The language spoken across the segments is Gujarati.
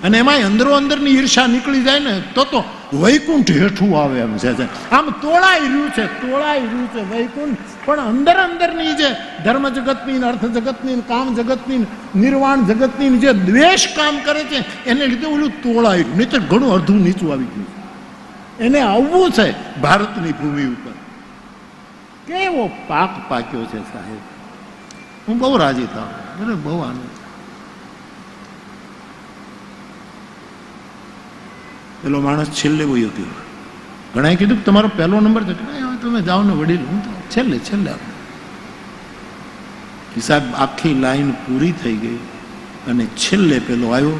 અને એમાં અંદરો અંદરની ઈર્ષા નીકળી જાય ને તો વૈકુંઠ હેઠું આવે એમ છે. આમ તોળાઈ રહ્યું છે વૈકુંઠ, પણ અંદર અંદરની જે ધર્મ જગતની, અર્થ જગતની, કામ જગતની, નિર્વાણ જગતની જે દ્વેષ કામ કરે છે એને લીધે ઓલું તોળાઈ રહ્યું, નહીં તો ઘણું અડધું નીચું આવી ગયું. એને આવવું છે ભારતની ભૂમિ ઉપર. કેવો પાક પાક્યો છે સાહેબ, હું બહુ રાજી થાઉં, મને બહુ આનંદ. પેલો માણસ છેલ્લે વયો ગયો. ઘણાએ કીધું કે તમારો પહેલો નંબર છે, તમે જાઓ ને વડીલ, હું તો છેલ્લે હિસાબ. આખી લાઈન પૂરી થઈ ગઈ અને છેલ્લે પેલો આવ્યો,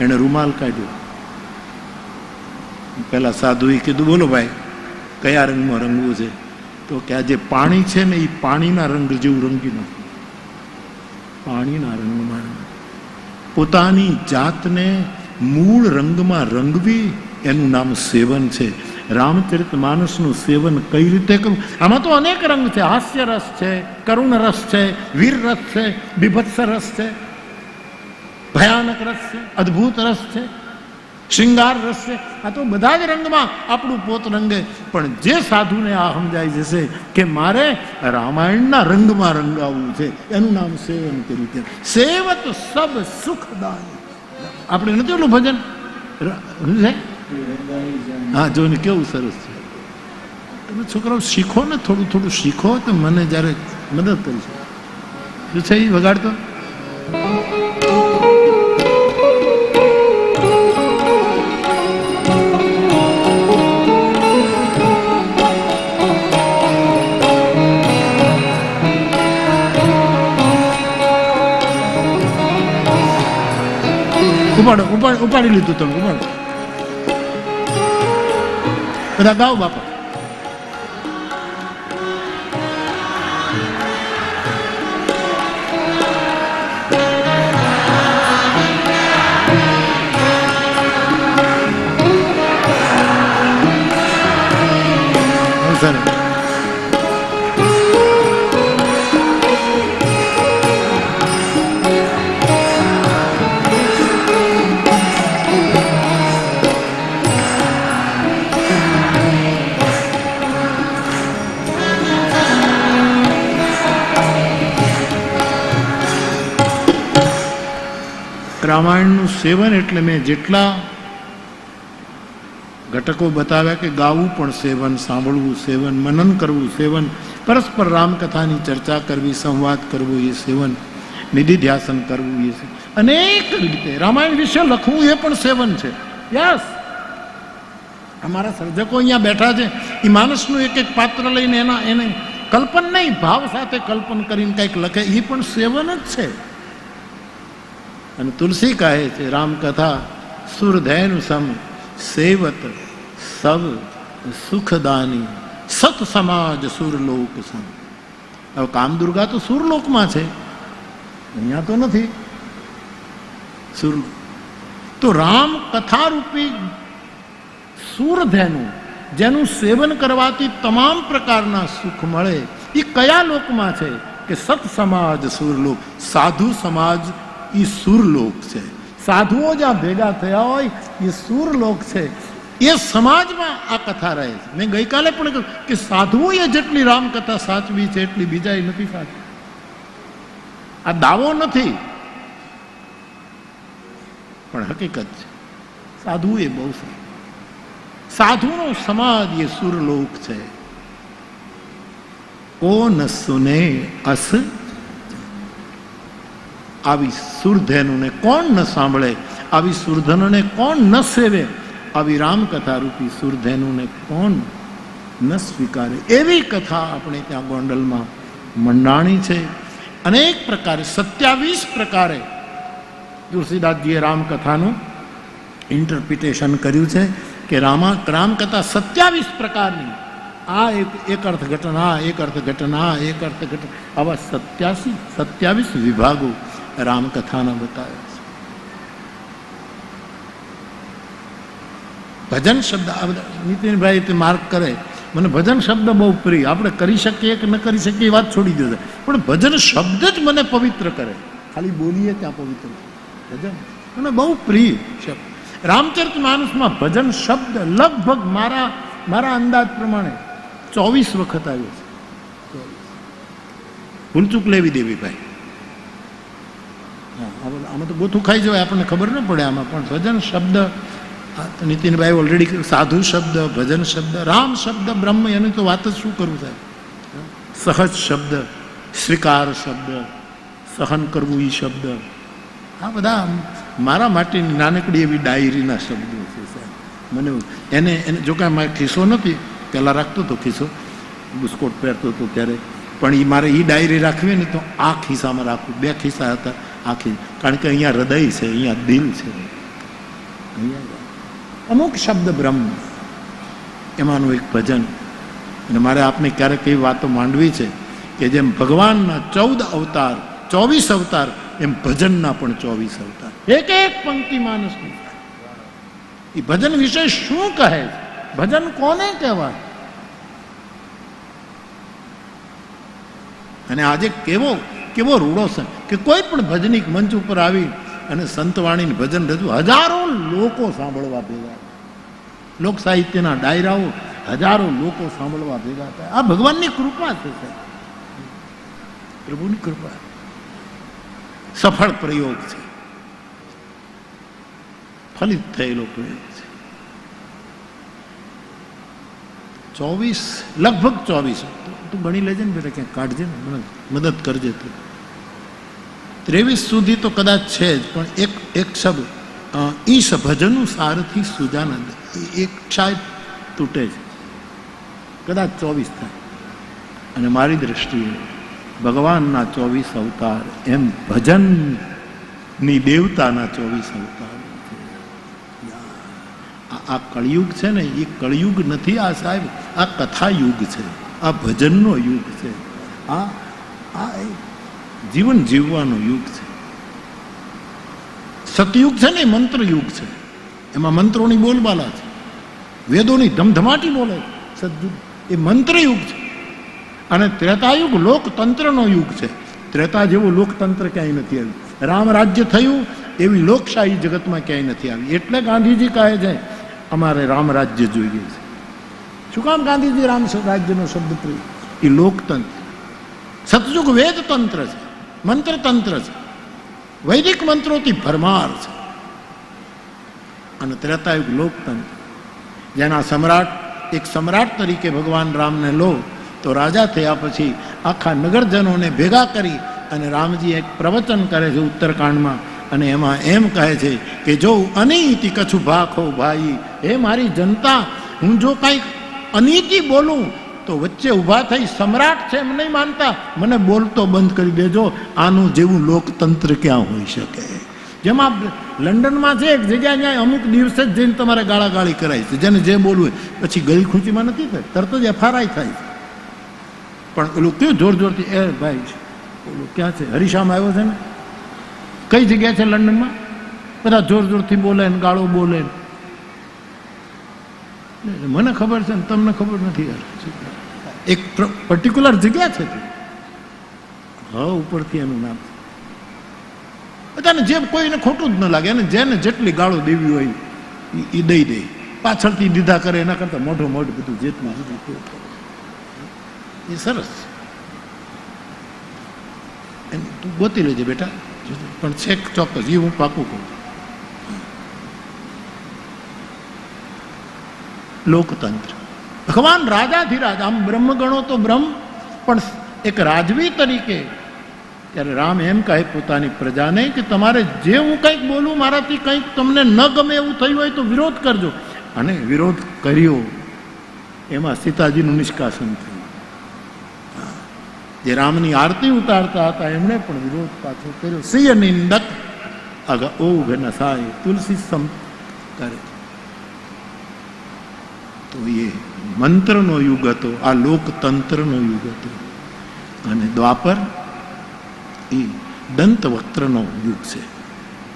એને રૂમાલ કાઢ્યો. પેલા સાધુએ કીધું બોલો ભાઈ કયા રંગમાં રંગવું છે? તો કે આ જે પાણી છે ને એ પાણીના રંગ જેવું રંગી નાખવું. પાણીના રંગમાં પોતાની જાતને મૂળ રંગમાં રંગવી, એનું નામ સેવન છે. રામચરિત માનસનું સેવન કઈ રીતે કરવું? આમાં તો અનેક રંગ છે. હાસ્ય રસ છે, કરુણ રસ છે, વીર રસ છે, બીભત્સ રસ છે, ભયાનક રસ છે, અદ્ભુત રસ છે, શૃંગાર રસ છે. આ તો બધા જ રંગમાં આપણું પોત રંગે. પણ જે સાધુને આ સમજાઈ જશે કે મારે રામાયણના રંગમાં રંગાવવું છે, એનું નામ સેવન કર્યું છે. સેવત સબ સુખદાન. આપણે નથી ઓલું ભજન છે? હા, જોઈને કેવું સરસ છે. તમે છોકરાઓ શીખો ને, થોડું થોડું શીખો તો મને જ્યારે મદદ કરશો. શું છે એ વગાડતો? ઉપાડી લીધું તમે, ઉપાડો. બધા ગાઓ બાપા. સરસ. રામાયણનું સેવન એટલે મેં જેટલા ઘટકો બતાવ્યા કે ગાવું પણ સેવન, સાંભળવું સેવન, મનન કરવું સેવન, પરસ્પર રામકથાની ચર્ચા કરવી, સંવાદ કરવો એ સેવન, નિધિધ્યાસન કરવું એ સેવન. અનેક રીતે રામાયણ વિશે લખવું એ પણ સેવન છે. યસ, અમારા સર્જકો અહીંયા બેઠા છે, એ માણસનું એક એક પાત્ર લઈને એને કલ્પન નહીં, ભાવ સાથે કલ્પન કરીને કંઈક લખે, એ પણ સેવન જ છે. અને તુલસી કહે છે રામકથા સુરધેનું સમ સેવત સબ સુખદાની સત સમાજ સુરલોક સમ. હવે કામદુર્ગા તો સુરલોકમાં છે, અહીંયા તો નથી. સુર તો રામ કથા રૂપી સુરધેનું, જેનું સેવન કરવાથી તમામ પ્રકારના સુખ મળે, એ કયા લોકમાં છે? કે સત સમાજ સુરલોક. સાધુ સમાજ એ સુરલોક છે. સાધુઓ જ્યાં ભેગા થયા હોય એ સુરલોક છે. એ સમાજમાં આ કથા રહે છે. મેં ગઈકાલે પણ કહ્યું કે સાધુઓએ જેટલી રામકથા સાચવી છે એટલી બીજાએ નથી સાચવી. આ દાવો નથી, પણ હકીકત છે. સાધુ એ બહુ સારું. સાધુનો સમાજ એ સુરલોક છે. ઓ ન સુને અસ, આવી સુરધેનુને કોણ ન સાંભળે, આવી સુરધનને કોણ ન સેવે, આવી રામકથા રૂપી સુરધેનુને કોણ ન સ્વીકારે. એવી કથા આપણે ત્યાં ગોંડલમાં મંડાણી છે. અનેક પ્રકારે 27 પ્રકારે તુલસીદાસજીએ રામકથાનું ઇન્ટરપ્રિટેશન કર્યું છે કે રામકથા 27 પ્રકારની. આ એક અર્થઘટન, આ એક અર્થઘટન, આ એક અર્થઘટન, આવા 27 વિભાગો રામકથાના બતાવ્યા છે. ભજન શબ્દ નીતિનભાઈ માર્ક કરે, મને ભજન શબ્દ બહુ પ્રિય. આપણે કરી શકીએ કે ન કરી શકીએ એ વાત છોડી દો, પણ ભજન શબ્દ જ મને પવિત્ર કરે. ખાલી બોલીએ ત્યાં પવિત્ર ભજન. અને બહુ પ્રિય શબ્દ. રામચરિતમાનસમાં ભજન શબ્દ લગભગ મારા અંદાજ પ્રમાણે 24 વખત આવ્યો છે. ભૂલચૂક લેવી દેવી ભાઈ. આમાં તો ગોથું ખાઈ જવાય, આપણને ખબર ન પડે આમાં. પણ ભજન શબ્દ નીતિનભાઈ ઓલરેડી સાધુ શબ્દ, ભજન શબ્દ, રામ શબ્દ, બ્રહ્મ, એની તો વાત જ શું કરું સાહેબ. સહજ શબ્દ, સ્વીકાર શબ્દ, સહન કરવું એ શબ્દ, આ બધા મારા માટેની નાનકડી એવી ડાયરીના શબ્દો છે સાહેબ. મને એને જો કાંઈ મારે ખિસ્સો નથી, પહેલાં રાખતો હતો ખિસ્સો, બુસ્કોટ પહેરતો હતો ત્યારે, પણ એ મારે એ ડાયરી રાખવી ને તો આ ખિસ્સામાં રાખવું. 2 ખિસ્સા હતા આખી, કારણ કે અહીંયા હૃદય છે, અહીંયા દિલ છે, અહીંયા અમુક શબ્દ બ્રહ્મ, એમાંનું એક ભજન. અને મારે આપને ક્યારેક એવી વાતો માંડવી છે કે જેમ ભગવાનના 14 અવતાર, 24 અવતાર, એમ ભજનના પણ 24 અવતાર. એક એક પંક્તિ માનસની. એ ભજન વિશે શું કહે છે? ભજન કોને કહેવાય? અને આજે કેવો રૂડો છે કે કોઈ પણ ભજનિક મંચ ઉપર આવી અને સંતવાણીને ભજન રજૂ, હજારો લોકો સાંભળવા ભેગા, લોક સાહિત્યના ડાયરાઓ, હજારો લોકો સાંભળવા ભેગા થાય. આ ભગવાનની કૃપા છે સાહેબ, પ્રભુની કૃપા. સફળ પ્રયોગ છે, ફલિત થયેલો પ્રયોગ છે. 24, લગભગ 24. તું ગણી લેજે ને બેટા, ક્યાંક કાઢજે ને, મને મદદ કરજે તું. 23 સુધી તો કદાચ છે જ, પણ એક શબ્દ ઈશ ભજનું સારથી સુજાનંદ, એક શાયદ તૂટે છે, કદાચ 24 થાય. અને મારી દ્રષ્ટિએ ભગવાનના 24 અવતાર એમ ભજનની દેવતાના 24 અવતાર. આ કળિયુગ છે ને, એ કળિયુગ નથી આ સાહેબ, આ કથા યુગ છે, આ ભજનનો યુગ છે, આ જીવન જીવવાનો યુગ છે. સતયુગ છે ને, મંત્ર યુગ છે, એમાં મંત્રોની બોલબાલા છે, વેદોની ધમધમાટી બોલે છે. સતયુગ એ મંત્ર યુગ છે. અને ત્રેતાયુગ લોકતંત્રનો યુગ છે. ત્રેતા જેવું લોકતંત્ર ક્યાંય નથી આવ્યું. રામ રાજ્ય થયું એવી લોકશાહી જગતમાં ક્યાંય નથી આવી. એટલે ગાંધીજી કહે છે અમારે રામ રાજ્ય જોઈએ છે. શું કામ ગાંધીજી રામ રાજ્યનો શબ્દ પ્રયોગ? એ લોકતંત્ર. સતયુગ વેદતંત્ર છે, મંત્રતંત્ર છે, વૈદિક મંત્રોથી ભરમાર છે. અને ત્રેતાયુગ લોકતંત્ર, જેના સમ્રાટ, એક સમ્રાટ તરીકે ભગવાન રામને લો તો રાજા થયા પછી આખા નગરજનોને ભેગા કરી અને રામજી એક પ્રવચન કરે છે ઉત્તરકાંડમાં. અને એમાં એમ કહે છે કે જો અનીતિ કછુ ભાખો ભાઈ, હે મારી જનતા, હું જો કંઈક અનીતિ બોલું તો વચ્ચે ઊભા થઈ, સમ્રાટ છે એમ નહીં માનતા, મને બોલતો બંધ કરી દેજો. આનું જેવું લોકતંત્ર ક્યાં હોઈ શકે? જેમાં લંડનમાં છે એક જગ્યા, જ્યાં અમુક દિવસે જ જઈને તમારે ગાળાગાળી કરાય છે, જેને જે બોલવું હોય. પછી ગળી ખૂંચીમાં નથી થાય, તરત જ FRI થાય છે. પણ પેલું કેવું જોર જોરથી, એ ભાઈ ઓલું ક્યાં છે, હરીશામાં આવ્યો છે ને, કઈ જગ્યા છે લંડનમાં, બધા જોર જોરથી બોલે ને ગાળો બોલે. મને ખબર છે ને તમને ખબર નથી યાર. એક પર્ટિક્યુલર જગ્યા છે, હા, ઉપરથી એનું નામ. બધાને જે કોઈને ખોટું જ ન લાગે, અને જેને જેટલી ગાળો દેવી હોય એ દઈ દે, પાછળથી દીધા કરે એના કરતા મોઢો બધું જેટલું એ સરસ. તું ગોતી લેજે બેટા, પણ છેક ચોક્કસ એ હું પાકું કહું. લોકતંત્ર, ભગવાન રાજાધિરાજ, આમ બ્રહ્મ ગણો તો બ્રહ્મ, પણ એક રાજવી તરીકે. ત્યારે રામ એમ કહે પોતાની પ્રજાને કે તમારે જે હું કંઈક બોલું, મારાથી કંઈક તમને ન ગમે એવું થયું હોય તો વિરોધ કરજો. અને વિરોધ કર્યો, એમાં સીતાજીનું નિષ્કાસન થયું. જે રામની આરતી ઉતારતા હતા એમણે પણ વિરોધ પાછો કર્યો. સિંહ નિંદક અગ ઓઘ નસાય તુલસી સમ કરે. તો એ મંત્રનો યુગ હતો, આ લોકતંત્રનો યુગ હતો. અને દ્વાપર એ દંતવક્ત્રનો યુગ છે.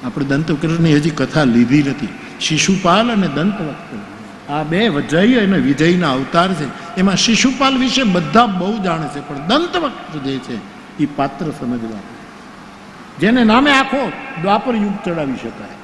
આપણે દંતવક્ત્રની હજી કથા લીધી નથી. શિશુપાલ અને દંતવક્ત્ર, આ બે જય અને વિજયના અવતાર છે. એમાં શિશુપાલ વિશે બધા બહુ જાણે છે, પણ દંતવક્ત્ર જે છે એ પાત્ર સમજવા, જેને નામે આખો દ્વાપર યુગ ચડાવી શકાય.